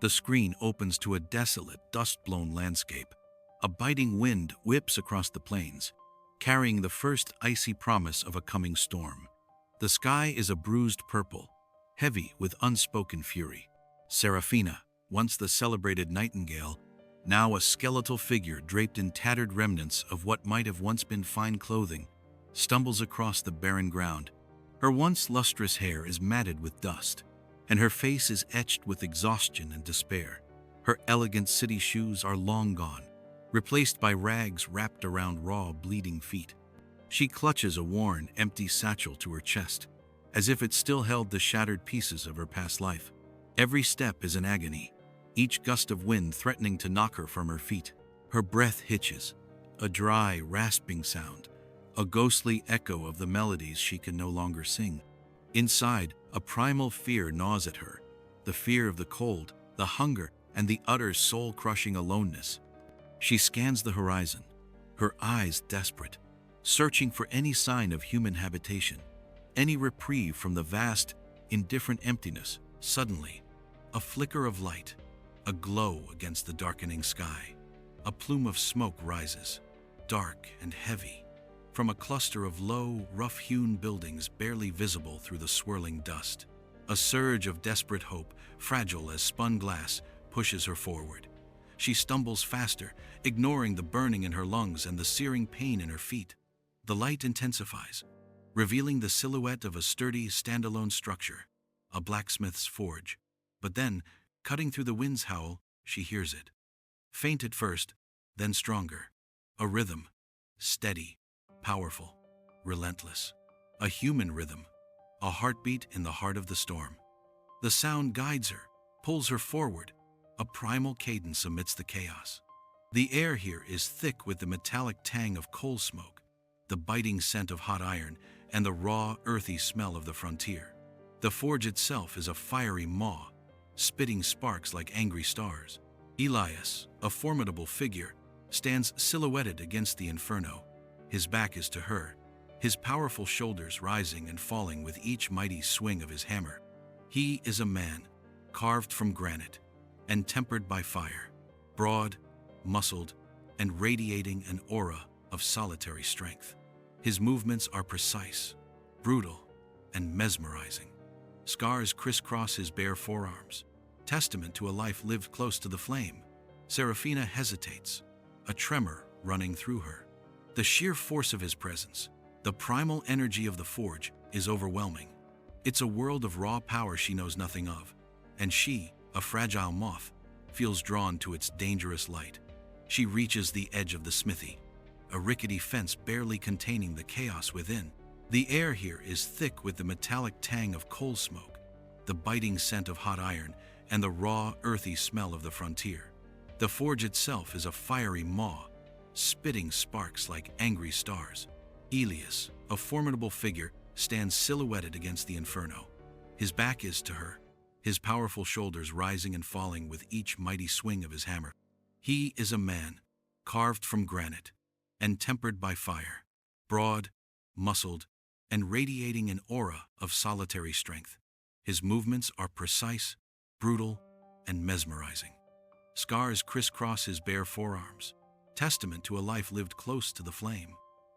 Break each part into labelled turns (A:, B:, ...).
A: The screen opens to a desolate, dust-blown landscape. A biting wind whips across the plains, carrying the first icy promise of a coming storm. The sky is a bruised purple, heavy with unspoken fury. Seraphina, once the celebrated nightingale, now a skeletal figure draped in tattered remnants of what might have once been fine clothing, stumbles across the barren ground. Her once lustrous hair is matted with dust, and her face is etched with exhaustion and despair. Her elegant city shoes are long gone, replaced by rags wrapped around raw, bleeding feet. She clutches a worn, empty satchel to her chest, as if it still held the shattered pieces of her past life. Every step is an agony, each gust of wind threatening to knock her from her feet. Her breath hitches, a dry, rasping sound, a ghostly echo of the melodies she can no longer sing. Inside, a primal fear gnaws at her, the fear of the cold, the hunger, and the utter soul-crushing aloneness. She scans the horizon, her eyes desperate, searching for any sign of human habitation, any reprieve from the vast, indifferent emptiness. Suddenly, a flicker of light, a glow against the darkening sky. A plume of smoke rises, dark and heavy, from a cluster of low, rough-hewn buildings barely visible through the swirling dust. A surge of desperate hope, fragile as spun glass, pushes her forward. She stumbles faster, ignoring the burning in her lungs and the searing pain in her feet. The light intensifies, revealing the silhouette of a sturdy, standalone structure, a blacksmith's forge. But then, cutting through the wind's howl, she hears it. Faint at first, then stronger. A rhythm, steady, powerful, relentless. A human rhythm, a heartbeat in the heart of the storm. The sound guides her, pulls her forward, a primal cadence amidst the chaos. The air here is thick with the metallic tang of coal smoke, the biting scent of hot iron, and the raw, earthy smell of the frontier. The forge itself is a fiery maw, spitting sparks like angry stars. Elias, a formidable figure, stands silhouetted against the inferno. His back is to her, his powerful shoulders rising and falling with each mighty swing of his hammer. He is a man, carved from granite and tempered by fire, broad, muscled, and radiating an aura of solitary strength. His movements are precise, brutal, and mesmerizing. Scars crisscross his bare forearms, testament to a life lived close to the flame. Seraphina hesitates, a tremor running through her. The sheer force of his presence, the primal energy of the forge, is overwhelming. It's a world of raw power she knows nothing of, and she, a fragile moth, feels drawn to its dangerous light. She reaches the edge of the smithy, a rickety fence barely containing the chaos within. The air here is thick with the metallic tang of coal smoke, the biting scent of hot iron, and the raw, earthy smell of the frontier. The forge itself is a fiery maw, spitting sparks like angry stars. Elias, a formidable figure, stands silhouetted against the inferno. His back is to her, his powerful shoulders rising and falling with each mighty swing of his hammer. He is a man, carved from granite and tempered by fire, broad, muscled, and radiating an aura of solitary strength. His movements are precise, brutal, and mesmerizing. Scars crisscross his bare forearms, testament to a life lived close to the flame.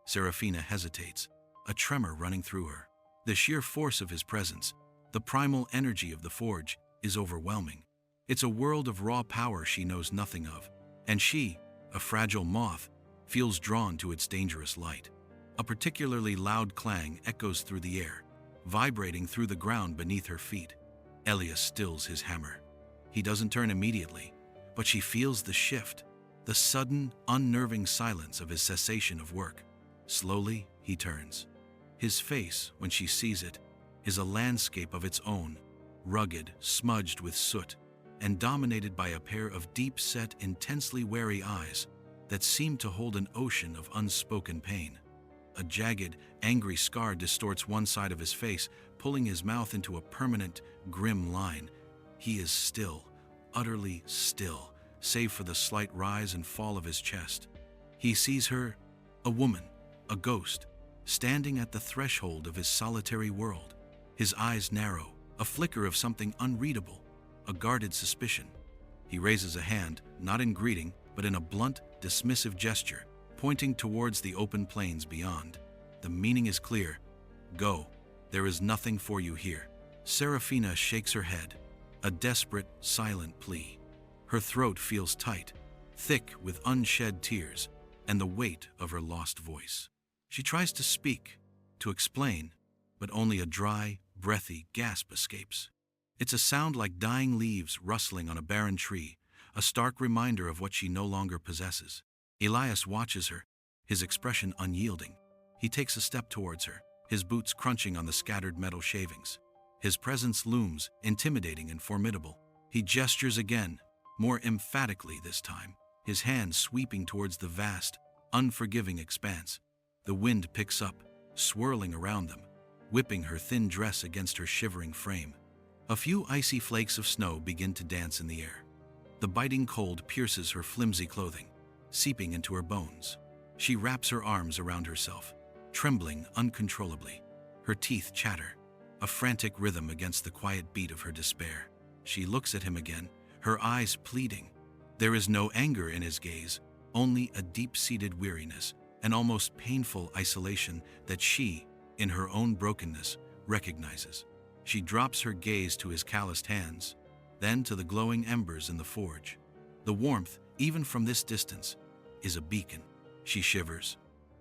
A: Seraphina hesitates, a tremor running through her. The sheer force of his presence, the primal energy of the forge, is overwhelming. It's a world of raw power she knows nothing of, and she, a fragile moth, feels drawn to its dangerous light. A particularly loud clang echoes through the air, vibrating through the ground beneath her feet. Elias stills his hammer. He doesn't turn immediately, but she feels the shift, the sudden, unnerving silence of his cessation of work. Slowly, he turns. His face, when she sees it, is a landscape of its own, rugged, smudged with soot, and dominated by a pair of deep-set, intensely wary eyes that seem to hold an ocean of unspoken pain. A jagged, angry scar distorts one side of his face, pulling his mouth into a permanent, grim line. He is still, utterly still, save for the slight rise and fall of his chest. He sees her, a woman, a ghost, standing at the threshold of his solitary world. His eyes narrow, a flicker of something unreadable, a guarded suspicion. He raises a hand, not in greeting, but in a blunt, dismissive gesture, pointing towards the open plains beyond. The meaning is clear. Go. There is nothing for you here. Seraphina shakes her head, a desperate, silent plea. Her throat feels tight, thick with unshed tears and the weight of her lost voice. She tries to speak, to explain, but only a dry, breathy gasp escapes. It's a sound like dying leaves rustling on a barren tree, a stark reminder of what she no longer possesses. Elias watches her, his expression unyielding. He takes a step towards her, his boots crunching on the scattered metal shavings. His presence looms, intimidating and formidable. He gestures again, more emphatically this time, his hand sweeping towards the vast, unforgiving expanse. The wind picks up, swirling around them, whipping her thin dress against her shivering frame. A few icy flakes of snow begin to dance in the air. The biting cold pierces her flimsy clothing, seeping into her bones. She wraps her arms around herself, trembling uncontrollably. Her teeth chatter, a frantic rhythm against the quiet beat of her despair. She looks at him again, her eyes pleading. There is no anger in his gaze, only a deep-seated weariness, an almost painful isolation that she, in her own brokenness, recognizes. She drops her gaze to his calloused hands, then to the glowing embers in the forge. The warmth, even from this distance, is a beacon. She shivers,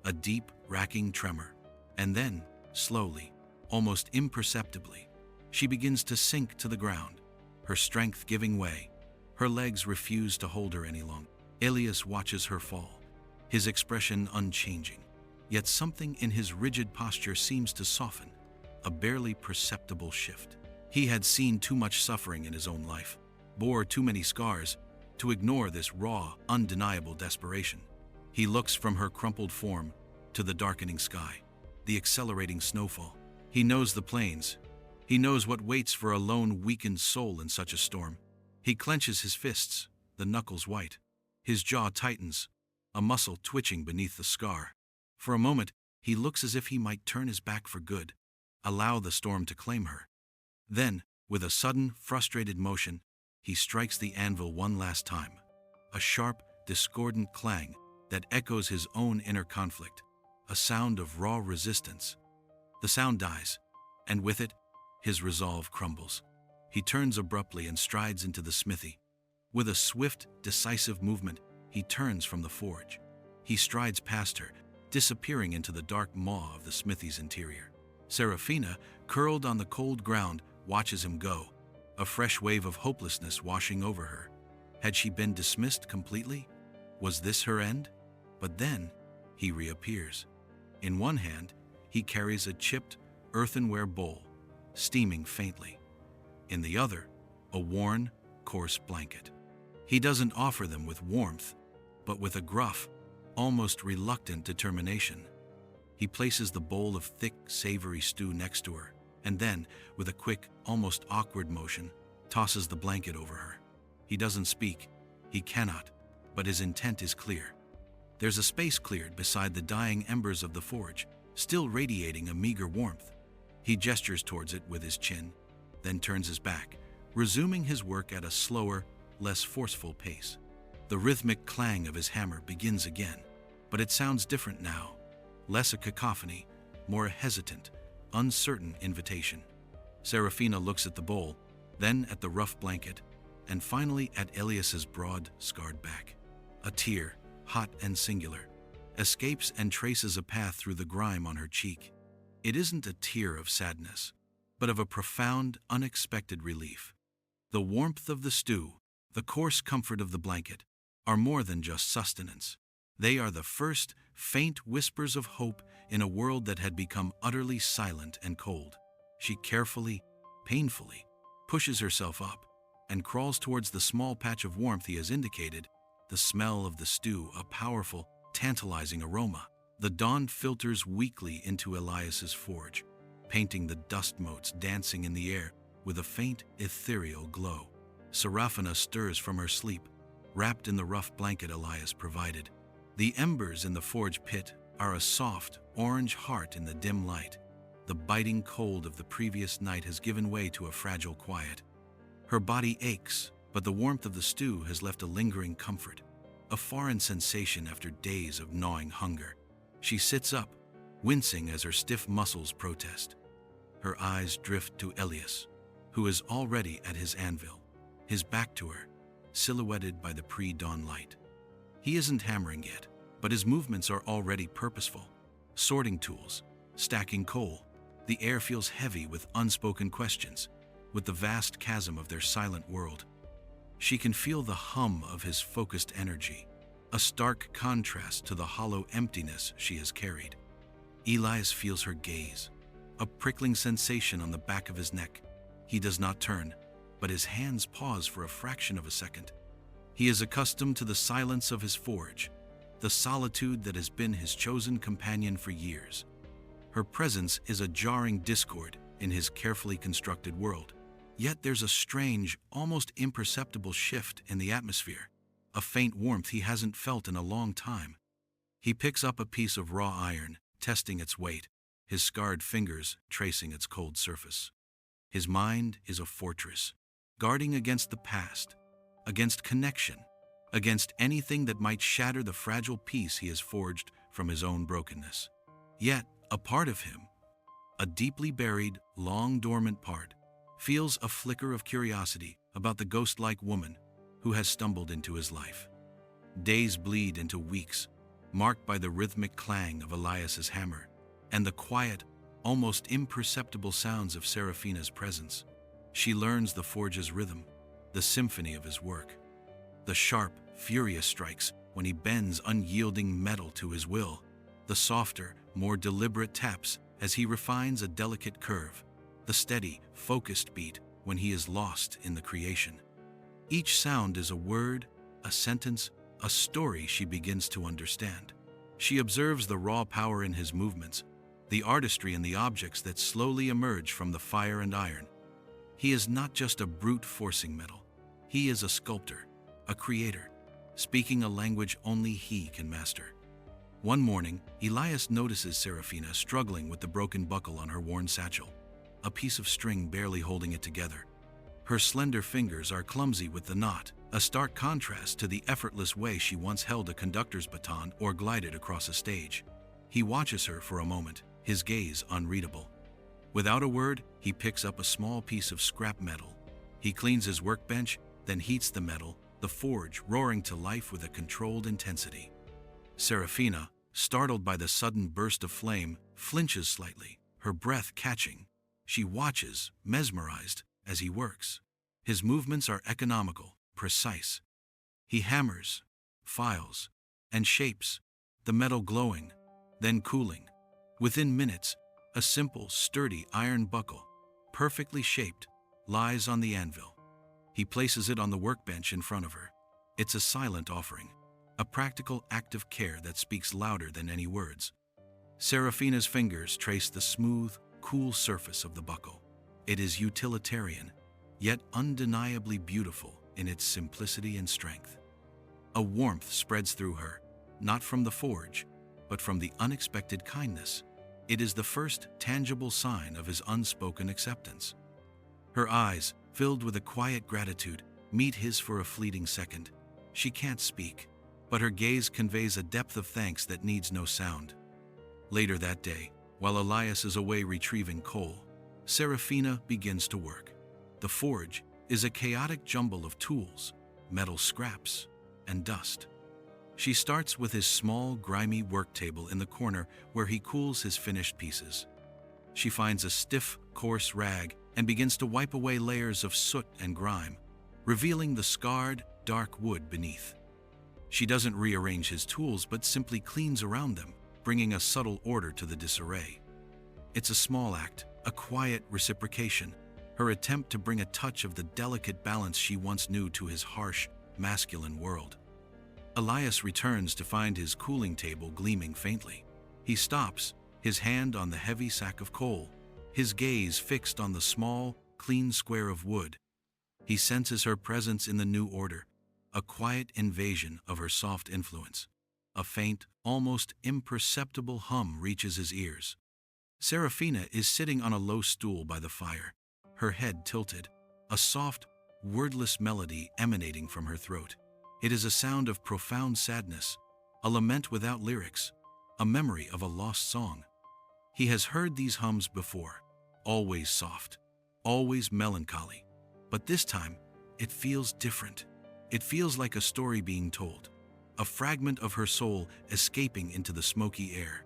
A: a deep, racking tremor, and then, slowly, almost imperceptibly, she begins to sink to the ground, her strength giving way. Her legs refuse to hold her any longer. Elias watches her fall, his expression unchanging, yet something in his rigid posture seems to soften, a barely perceptible shift. He had seen too much suffering in his own life, bore too many scars, to ignore this raw, undeniable desperation. He looks from her crumpled form to the darkening sky, the accelerating snowfall. He knows the plains. He knows what waits for a lone, weakened soul in such a storm. He clenches his fists, the knuckles white. His jaw tightens, a muscle twitching beneath the scar. For a moment, he looks as if he might turn his back for good, allow the storm to claim her. Then, with a sudden, frustrated motion, he strikes the anvil one last time, a sharp, discordant clang that echoes his own inner conflict, a sound of raw resistance. The sound dies, and with it, his resolve crumbles. He turns abruptly and strides into the smithy. With a swift, decisive movement, he turns from the forge. He strides past her, disappearing into the dark maw of the smithy's interior. Seraphina, curled on the cold ground, watches him go, a fresh wave of hopelessness washing over her. Had she been dismissed completely? Was this her end? But then, he reappears. In one hand, he carries a chipped, earthenware bowl, steaming faintly. In the other, a worn, coarse blanket. He doesn't offer them with warmth, but with a gruff, almost reluctant determination. He places the bowl of thick, savory stew next to her, and then, with a quick, almost awkward motion, tosses the blanket over her. He doesn't speak. He cannot, but his intent is clear. There's a space cleared beside the dying embers of the forge, still radiating a meager warmth. He gestures towards it with his chin, then turns his back, resuming his work at a slower, less forceful pace. The rhythmic clang of his hammer begins again, but it sounds different now, less a cacophony, more a hesitant, uncertain invitation. Seraphina looks at the bowl, then at the rough blanket, and finally at Elias's broad, scarred back. A tear, hot and singular, escapes and traces a path through the grime on her cheek. It isn't a tear of sadness, but of a profound, unexpected relief. The warmth of the stew, the coarse comfort of the blanket, are more than just sustenance. They are the first, faint whispers of hope in a world that had become utterly silent and cold. She carefully, painfully, pushes herself up and crawls towards the small patch of warmth he has indicated, the smell of the stew a powerful, tantalizing aroma. The dawn filters weakly into Elias's forge, painting the dust motes dancing in the air with a faint, ethereal glow. Seraphina stirs from her sleep, wrapped in the rough blanket Elias provided. The embers in the forge pit are a soft, orange heart in the dim light. The biting cold of the previous night has given way to a fragile quiet. Her body aches, but the warmth of the stew has left a lingering comfort, a foreign sensation after days of gnawing hunger. She sits up, wincing as her stiff muscles protest. Her eyes drift to Elias, who is already at his anvil, his back to her, silhouetted by the pre-dawn light. He isn't hammering yet, but his movements are already purposeful. Sorting tools, stacking coal. The air feels heavy with unspoken questions, with the vast chasm of their silent world. She can feel the hum of his focused energy, a stark contrast to the hollow emptiness she has carried. Elias feels her gaze, a prickling sensation on the back of his neck. He does not turn, but his hands pause for a fraction of a second. He is accustomed to the silence of his forge, the solitude that has been his chosen companion for years. Her presence is a jarring discord in his carefully constructed world. Yet there's a strange, almost imperceptible shift in the atmosphere, a faint warmth he hasn't felt in a long time. He picks up a piece of raw iron, testing its weight, his scarred fingers tracing its cold surface. His mind is a fortress, guarding against the past, against connection, against anything that might shatter the fragile peace he has forged from his own brokenness. Yet, a part of him, a deeply buried, long-dormant part, feels a flicker of curiosity about the ghost-like woman who has stumbled into his life. Days bleed into weeks, marked by the rhythmic clang of Elias's hammer and the quiet, almost imperceptible sounds of Seraphina's presence. She learns the forge's rhythm, the symphony of his work. The sharp, furious strikes when he bends unyielding metal to his will, the softer, more deliberate taps as he refines a delicate curve, the steady, focused beat when he is lost in the creation. Each sound is a word, a sentence, a story she begins to understand. She observes the raw power in his movements, the artistry in the objects that slowly emerge from the fire and iron. He is not just a brute forcing metal. He is a sculptor, a creator, speaking a language only he can master. One morning, Elias notices Seraphina struggling with the broken buckle on her worn satchel, a piece of string barely holding it together. Her slender fingers are clumsy with the knot, a stark contrast to the effortless way she once held a conductor's baton or glided across a stage. He watches her for a moment, his gaze unreadable. Without a word, he picks up a small piece of scrap metal. He cleans his workbench, then heats the metal, the forge roaring to life with a controlled intensity. Seraphina, startled by the sudden burst of flame, flinches slightly, her breath catching. She watches, mesmerized, as he works. His movements are economical, precise. He hammers, files, and shapes, the metal glowing, then cooling. Within minutes, a simple, sturdy iron buckle, perfectly shaped, lies on the anvil. He places it on the workbench in front of her. It's a silent offering, a practical act of care that speaks louder than any words. Seraphina's fingers trace the smooth, cool surface of the buckle. It is utilitarian, yet undeniably beautiful in its simplicity and strength. A warmth spreads through her, not from the forge, but from the unexpected kindness. It is the first tangible sign of his unspoken acceptance. Her eyes, filled with a quiet gratitude, meet his for a fleeting second. She can't speak, but her gaze conveys a depth of thanks that needs no sound. Later that day, while Elias is away retrieving coal, Seraphina begins to work. The forge is a chaotic jumble of tools, metal scraps, and dust. She starts with his small, grimy work table in the corner where he cools his finished pieces. She finds a stiff, coarse rag and begins to wipe away layers of soot and grime, revealing the scarred, dark wood beneath. She doesn't rearrange his tools but simply cleans around them, bringing a subtle order to the disarray. It's a small act, a quiet reciprocation, her attempt to bring a touch of the delicate balance she once knew to his harsh, masculine world. Elias returns to find his cooling table gleaming faintly. He stops, his hand on the heavy sack of coal, his gaze fixed on the small, clean square of wood. He senses her presence in the new order, a quiet invasion of her soft influence. A faint, almost imperceptible hum reaches his ears. Seraphina is sitting on a low stool by the fire, her head tilted, a soft, wordless melody emanating from her throat. It is a sound of profound sadness, a lament without lyrics, a memory of a lost song. He has heard these hums before, always soft, always melancholy. But this time, it feels different. It feels like a story being told, a fragment of her soul escaping into the smoky air.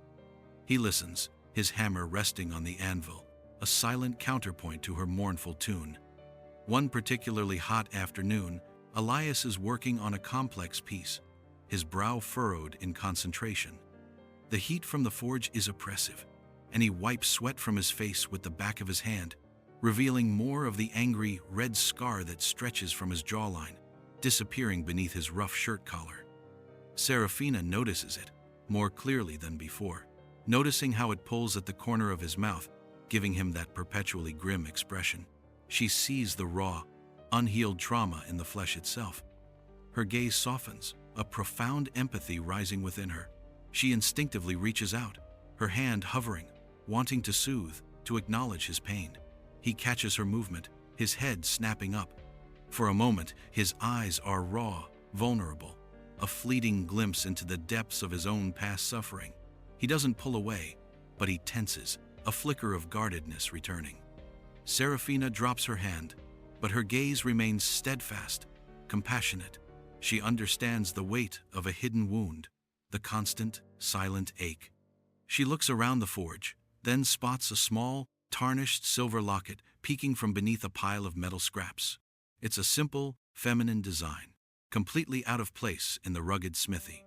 A: He listens, his hammer resting on the anvil, a silent counterpoint to her mournful tune. One particularly hot afternoon, Elias is working on a complex piece, his brow furrowed in concentration. The heat from the forge is oppressive, and he wipes sweat from his face with the back of his hand, revealing more of the angry, red scar that stretches from his jawline, disappearing beneath his rough shirt collar. Serafina notices it, more clearly than before, noticing how it pulls at the corner of his mouth, giving him that perpetually grim expression. She sees the raw, unhealed trauma in the flesh itself. Her gaze softens, a profound empathy rising within her. She instinctively reaches out, her hand hovering, wanting to soothe, to acknowledge his pain. He catches her movement, his head snapping up. For a moment, his eyes are raw, vulnerable, a fleeting glimpse into the depths of his own past suffering. He doesn't pull away, but he tenses, a flicker of guardedness returning. Serafina drops her hand, but her gaze remains steadfast, compassionate. She understands the weight of a hidden wound, the constant, silent ache. She looks around the forge, then spots a small, tarnished silver locket peeking from beneath a pile of metal scraps. It's a simple, feminine design, completely out of place in the rugged smithy.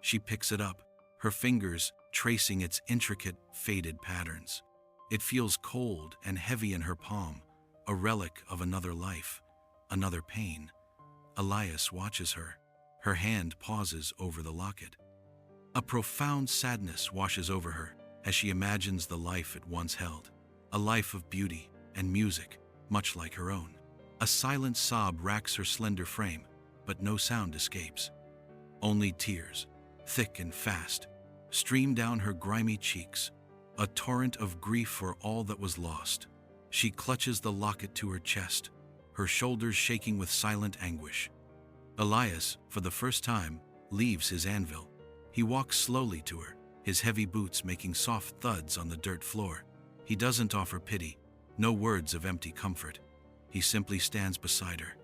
A: She picks it up, her fingers tracing its intricate, faded patterns. It feels cold and heavy in her palm, a relic of another life, another pain. Elias watches her. Her hand pauses over the locket. A profound sadness washes over her as she imagines the life it once held, a life of beauty and music, much like her own. A silent sob racks her slender frame, but no sound escapes. Only tears, thick and fast, stream down her grimy cheeks, a torrent of grief for all that was lost. She clutches the locket to her chest, her shoulders shaking with silent anguish. Elias, for the first time, leaves his anvil. He walks slowly to her, his heavy boots making soft thuds on the dirt floor. He doesn't offer pity, no words of empty comfort. He simply stands beside her,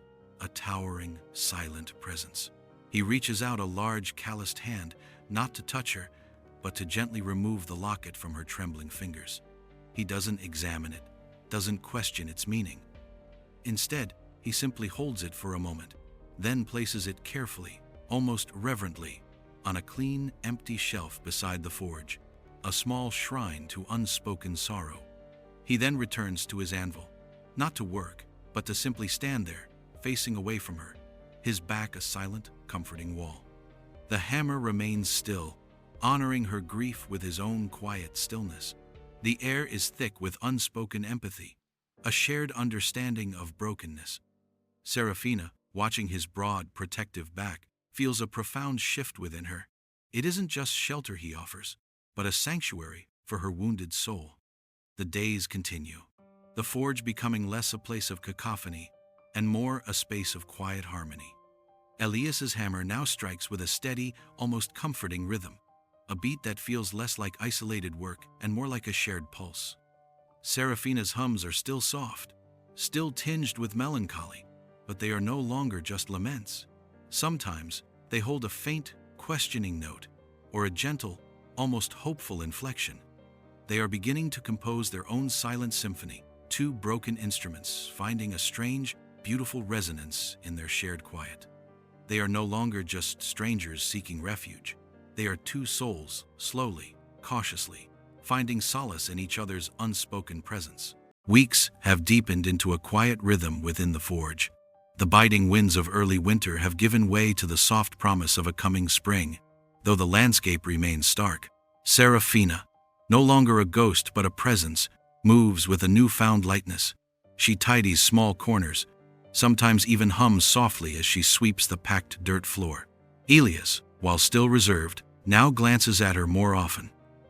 A: a towering, silent presence. He reaches out a large, calloused hand, not to touch her, but to gently remove the locket from her trembling fingers. He doesn't examine it, doesn't question its meaning. Instead, he simply holds it for a moment, then places it carefully, almost reverently, on a clean, empty shelf beside the forge, a small shrine to unspoken sorrow. He then returns to his anvil, not to work, but to simply stand there, facing away from her, his back a silent, comforting wall. The hammer remains still, honoring her grief with his own quiet stillness. The air is thick with unspoken empathy, a shared understanding of brokenness. Serafina, watching his broad, protective back, feels a profound shift within her. It isn't just shelter he offers, but a sanctuary for her wounded soul. The days continue, the forge becoming less a place of cacophony and more a space of quiet harmony. Elias's hammer now strikes with a steady, almost comforting rhythm, a beat that feels less like isolated work and more like a shared pulse. Serafina's hums are still soft, still tinged with melancholy, but they are no longer just laments. Sometimes they hold a faint, questioning note, or a gentle, almost hopeful inflection. They are beginning to compose their own silent symphony, two broken instruments finding a strange, beautiful resonance in their shared quiet. They are no longer just strangers seeking refuge. They are two souls, slowly, cautiously, finding solace in each other's unspoken presence. Weeks have deepened into a quiet rhythm within the forge. The biting winds of early winter have given way to the soft promise of a coming spring, though the landscape remains stark. Serafina, no longer a ghost but a presence, moves with a newfound lightness. She tidies small corners, sometimes even hums softly as she sweeps the packed dirt floor. Elias, while still reserved, now glances at her more often,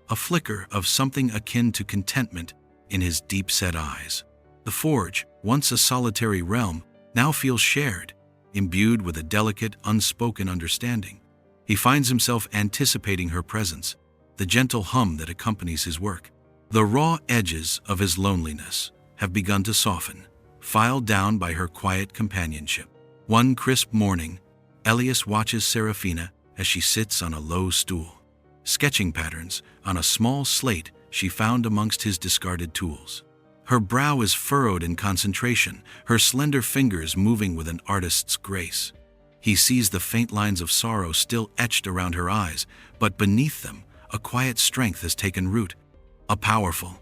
A: a flicker of something akin to contentment in his deep-set eyes. The forge, once a solitary realm, now feels shared, imbued with a delicate, unspoken understanding. He finds himself anticipating her presence, the gentle hum that accompanies his work. The raw edges of his loneliness have begun to soften, filed down by her quiet companionship. One crisp morning, Elias watches Serafina as she sits on a low stool, sketching patterns on a small slate she found amongst his discarded tools. Her brow is furrowed in concentration, her slender fingers moving with an artist's grace. He sees the faint lines of sorrow still etched around her eyes, but beneath them, a quiet strength has taken root. A powerful,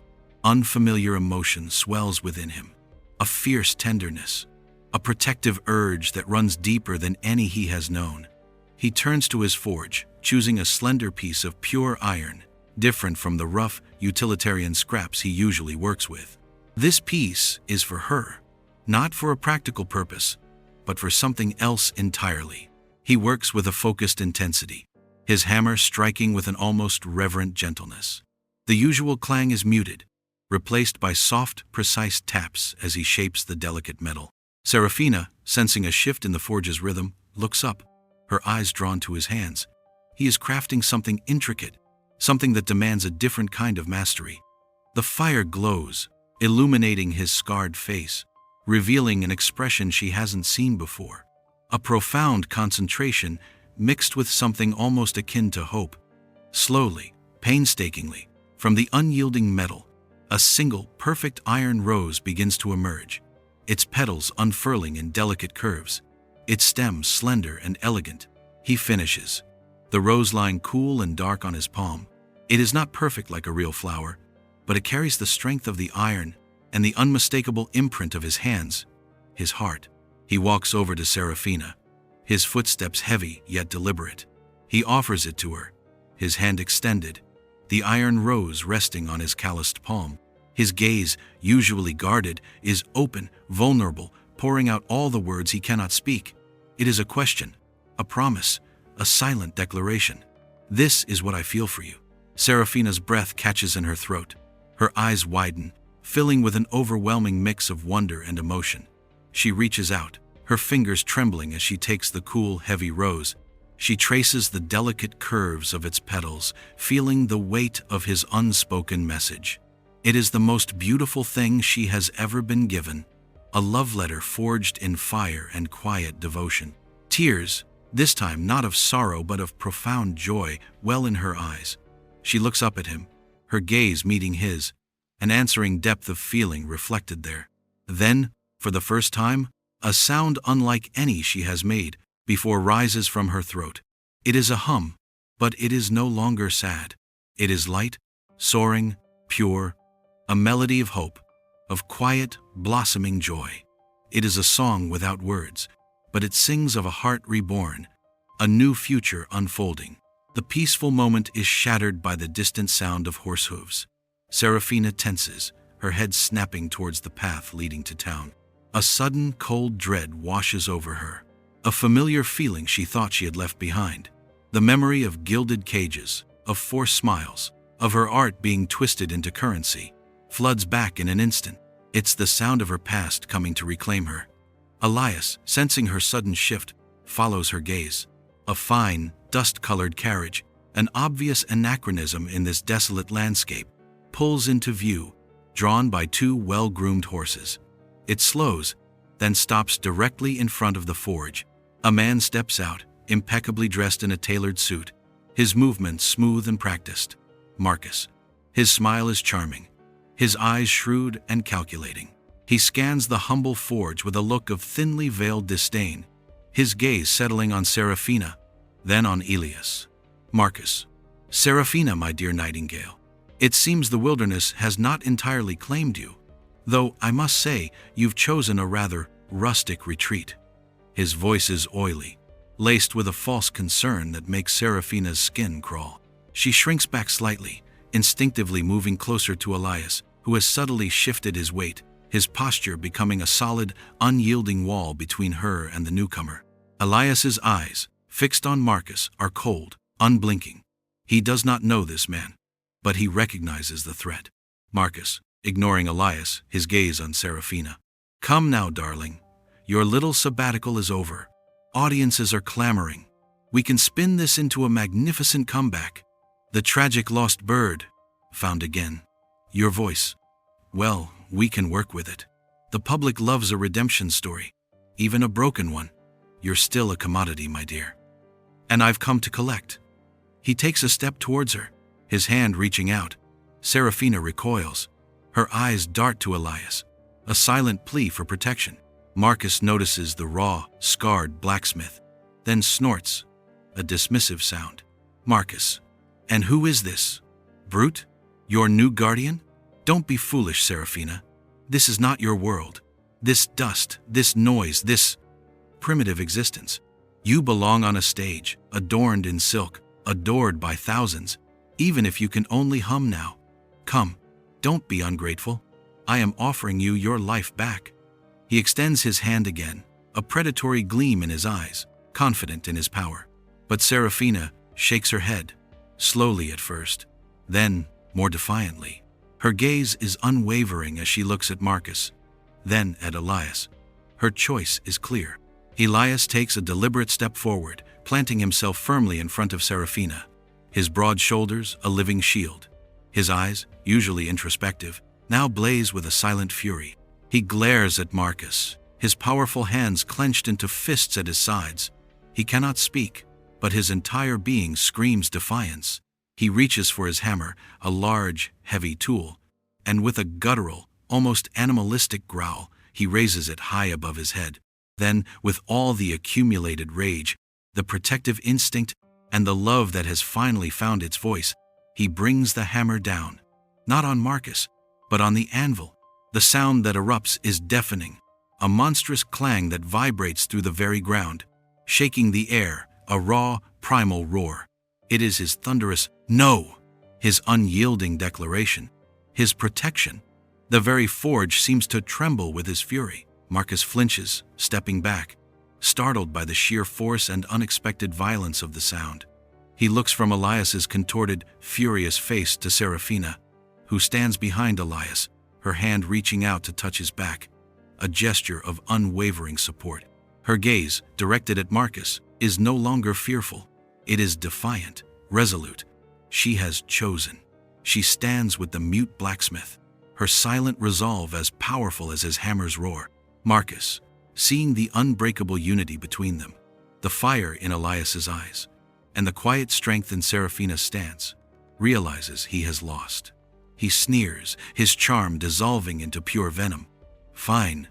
A: unfamiliar emotion swells within him, a fierce tenderness, a protective urge that runs deeper than any he has known. He turns to his forge, choosing a slender piece of pure iron, different from the rough, utilitarian scraps he usually works with. This piece is for her, not for a practical purpose, but for something else entirely. He works with a focused intensity, his hammer striking with an almost reverent gentleness. The usual clang is muted, replaced by soft, precise taps as he shapes the delicate metal. Serafina, sensing a shift in the forge's rhythm, looks up, her eyes drawn to his hands. He is crafting something intricate, something that demands a different kind of mastery. The fire glows, illuminating his scarred face, revealing an expression she hasn't seen before. A profound concentration mixed with something almost akin to hope. Slowly, painstakingly, from the unyielding metal, a single, perfect iron rose begins to emerge, its petals unfurling in delicate curves, its stem slender and elegant. He finishes, the rose lying cool and dark on his palm. It is not perfect like a real flower, but it carries the strength of the iron and the unmistakable imprint of his hands, his heart. He walks over to Serafina, his footsteps heavy yet deliberate. He offers it to her, his hand extended, the iron rose resting on his calloused palm. His gaze, usually guarded, is open, vulnerable, pouring out all the words he cannot speak. It is a question, a promise, a silent declaration. "This is what I feel for you." Serafina's breath catches in her throat. Her eyes widen, filling with an overwhelming mix of wonder and emotion. She reaches out, her fingers trembling as she takes the cool, heavy rose. She traces the delicate curves of its petals, feeling the weight of his unspoken message. It is the most beautiful thing she has ever been given, a love letter forged in fire and quiet devotion. Tears, this time not of sorrow but of profound joy, well in her eyes. She looks up at him, her gaze meeting his, an answering depth of feeling reflected there. Then, for the first time, a sound unlike any she has made before rises from her throat. It is a hum, but it is no longer sad. It is light, soaring, pure, a melody of hope, of quiet, blossoming joy. It is a song without words, but it sings of a heart reborn, a new future unfolding. The peaceful moment is shattered by the distant sound of horse hooves. Serafina tenses, her head snapping towards the path leading to town. A sudden, cold dread washes over her, a familiar feeling she thought she had left behind. The memory of gilded cages, of forced smiles, of her art being twisted into currency, floods back in an instant. It's the sound of her past coming to reclaim her. Elias, sensing her sudden shift, follows her gaze. A fine, dust-colored carriage, an obvious anachronism in this desolate landscape, pulls into view, drawn by two well-groomed horses. It slows, then stops directly in front of the forge. A man steps out, impeccably dressed in a tailored suit, his movements smooth and practiced. Marcus. His smile is charming, his eyes shrewd and calculating. He scans the humble forge with a look of thinly veiled disdain, his gaze settling on Serafina, then on Elias. Marcus. Serafina, my dear nightingale. It seems the wilderness has not entirely claimed you, though I must say you've chosen a rather rustic retreat. His voice is oily, laced with a false concern that makes Serafina's skin crawl. She shrinks back slightly, instinctively moving closer to Elias, who has subtly shifted his weight, his posture becoming a solid, unyielding wall between her and the newcomer. Elias's eyes, fixed on Marcus, are cold, unblinking. He does not know this man, but he recognizes the threat. Marcus, ignoring Elias, his gaze on Serafina. Come now, darling. Your little sabbatical is over. Audiences are clamoring. We can spin this into a magnificent comeback. The tragic lost bird, found again. Your voice. Well, we can work with it. The public loves a redemption story, even a broken one. You're still a commodity, my dear. And I've come to collect. He takes a step towards her, his hand reaching out. Seraphina recoils. Her eyes dart to Elias, a silent plea for protection. Marcus notices the raw, scarred blacksmith, then snorts, a dismissive sound. Marcus. And who is this? Brute? Your new guardian? Don't be foolish, Seraphina. This is not your world. This dust, this noise, this primitive existence. You belong on a stage, adorned in silk, adored by thousands, even if you can only hum now. Come, don't be ungrateful. I am offering you your life back. He extends his hand again, a predatory gleam in his eyes, confident in his power. But Seraphina shakes her head, slowly at first, then more defiantly. Her gaze is unwavering as she looks at Marcus, then at Elias. Her choice is clear. Elias takes a deliberate step forward, planting himself firmly in front of Seraphina, his broad shoulders a living shield. His eyes, usually introspective, now blaze with a silent fury. He glares at Marcus, his powerful hands clenched into fists at his sides. He cannot speak, but his entire being screams defiance. He reaches for his hammer, a large, heavy tool, and with a guttural, almost animalistic growl, he raises it high above his head. Then, with all the accumulated rage, the protective instinct, and the love that has finally found its voice, he brings the hammer down, not on Marcus, but on the anvil. The sound that erupts is deafening, a monstrous clang that vibrates through the very ground, shaking the air, a raw, primal roar. It is his thunderous "no," his unyielding declaration, his protection. The very forge seems to tremble with his fury. Marcus flinches, stepping back, startled by the sheer force and unexpected violence of the sound. He looks from Elias's contorted, furious face to Seraphina, who stands behind Elias, her hand reaching out to touch his back, a gesture of unwavering support. Her gaze, directed at Marcus, is no longer fearful. It is defiant, resolute. She has chosen. She stands with the mute blacksmith, her silent resolve as powerful as his hammer's roar. Marcus, seeing the unbreakable unity between them, the fire in Elias's eyes, and the quiet strength in Seraphina's stance, realizes he has lost. He sneers, his charm dissolving into pure venom. "Fine,"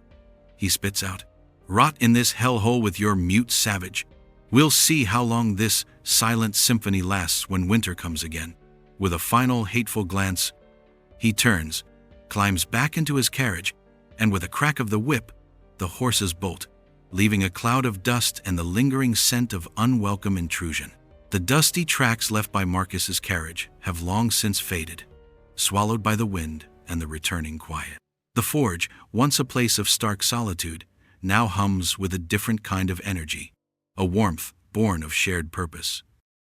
A: he spits out. "Rot in this hellhole with your mute savage. We'll see how long this silent symphony lasts when winter comes again." With a final hateful glance, he turns, climbs back into his carriage, and with a crack of the whip, the horses bolt, leaving a cloud of dust and the lingering scent of unwelcome intrusion. The dusty tracks left by Marcus's carriage have long since faded, swallowed by the wind and the returning quiet. The forge, once a place of stark solitude, now hums with a different kind of energy, a warmth born of shared purpose.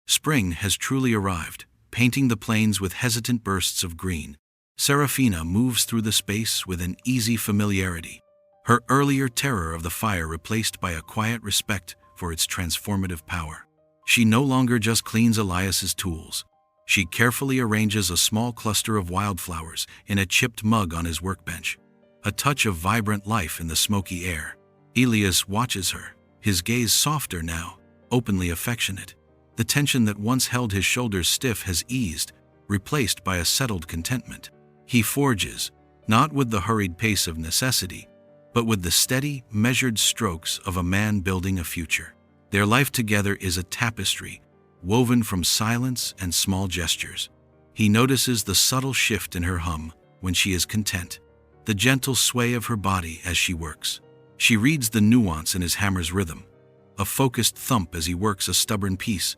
A: Spring has truly arrived, painting the plains with hesitant bursts of green. Seraphina moves through the space with an easy familiarity, her earlier terror of the fire replaced by a quiet respect for its transformative power. She no longer just cleans Elias's tools. She carefully arranges a small cluster of wildflowers in a chipped mug on his workbench, a touch of vibrant life in the smoky air. Elias watches her, his gaze softer now, openly affectionate. The tension that once held his shoulders stiff has eased, replaced by a settled contentment. He forges, not with the hurried pace of necessity, but with the steady, measured strokes of a man building a future. Their life together is a tapestry, woven from silence and small gestures. He notices the subtle shift in her hum when she is content, the gentle sway of her body as she works. She reads the nuance in his hammer's rhythm, a focused thump as he works a stubborn piece,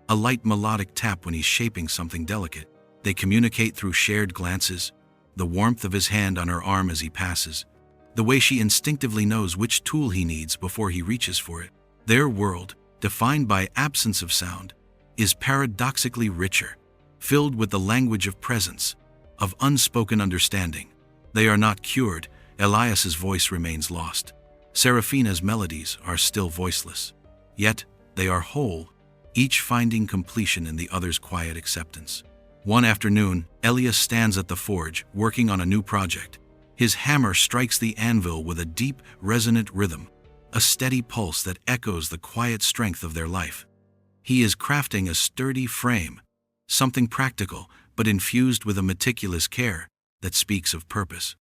A: a light melodic tap when he's shaping something delicate. They communicate through shared glances, the warmth of his hand on her arm as he passes, the way she instinctively knows which tool he needs before he reaches for it. Their world, defined by absence of sound, is paradoxically richer, filled with the language of presence, of unspoken understanding. They are not cured. Elias's voice remains lost, Seraphina's melodies are still voiceless. Yet, they are whole, each finding completion in the other's quiet acceptance. One afternoon, Elias stands at the forge, working on a new project. His hammer strikes the anvil with a deep, resonant rhythm, a steady pulse that echoes the quiet strength of their life. He is crafting a sturdy frame, something practical, but infused with a meticulous care that speaks of purpose.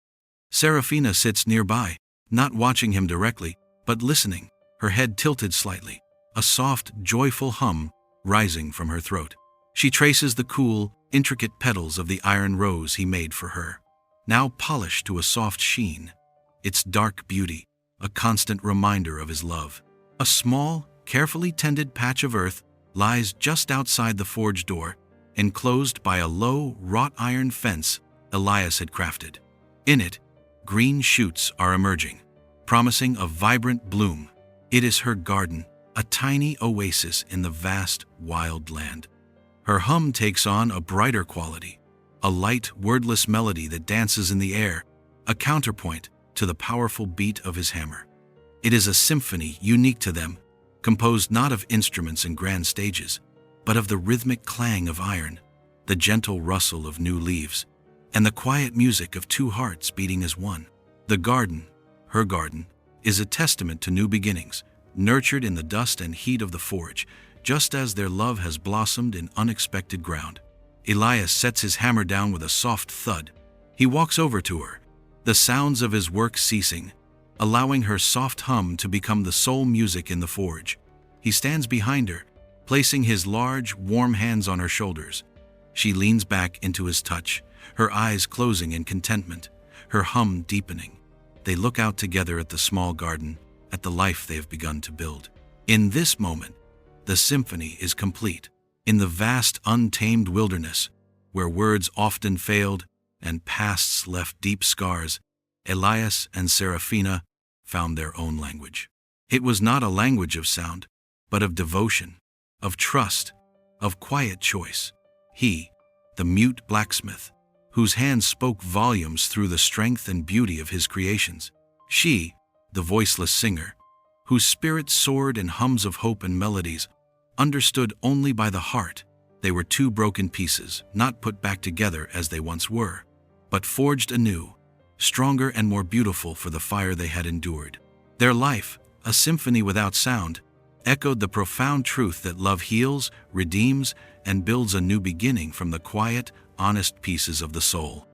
A: Seraphina sits nearby, not watching him directly, but listening, her head tilted slightly, a soft, joyful hum rising from her throat. She traces the cool, intricate petals of the iron rose he made for her, now polished to a soft sheen, its dark beauty a constant reminder of his love. A small, carefully tended patch of earth lies just outside the forge door, enclosed by a low, wrought iron fence Elias had crafted. In it, green shoots are emerging, promising a vibrant bloom. It is her garden, a tiny oasis in the vast, wild land. Her hum takes on a brighter quality, a light, wordless melody that dances in the air, a counterpoint to the powerful beat of his hammer. It is a symphony unique to them, composed not of instruments and grand stages, but of the rhythmic clang of iron, the gentle rustle of new leaves, and the quiet music of two hearts beating as one. The garden, her garden, is a testament to new beginnings, nurtured in the dust and heat of the forge, just as their love has blossomed in unexpected ground. Elias sets his hammer down with a soft thud. He walks over to her, the sounds of his work ceasing, allowing her soft hum to become the sole music in the forge. He stands behind her, placing his large, warm hands on her shoulders. She leans back into his touch, her eyes closing in contentment, her hum deepening. They look out together at the small garden, at the life they have begun to build. In this moment, the symphony is complete. In the vast, untamed wilderness, where words often failed and pasts left deep scars, Elias and Seraphina found their own language. It was not a language of sound, but of devotion, of trust, of quiet choice. He, the mute blacksmith, whose hands spoke volumes through the strength and beauty of his creations. She, the voiceless singer, whose spirit soared in hums of hope and melodies, understood only by the heart. They were two broken pieces, not put back together as they once were, but forged anew, stronger and more beautiful for the fire they had endured. Their life, a symphony without sound, echoed the profound truth that love heals, redeems, and builds a new beginning from the quiet, honest pieces of the soul.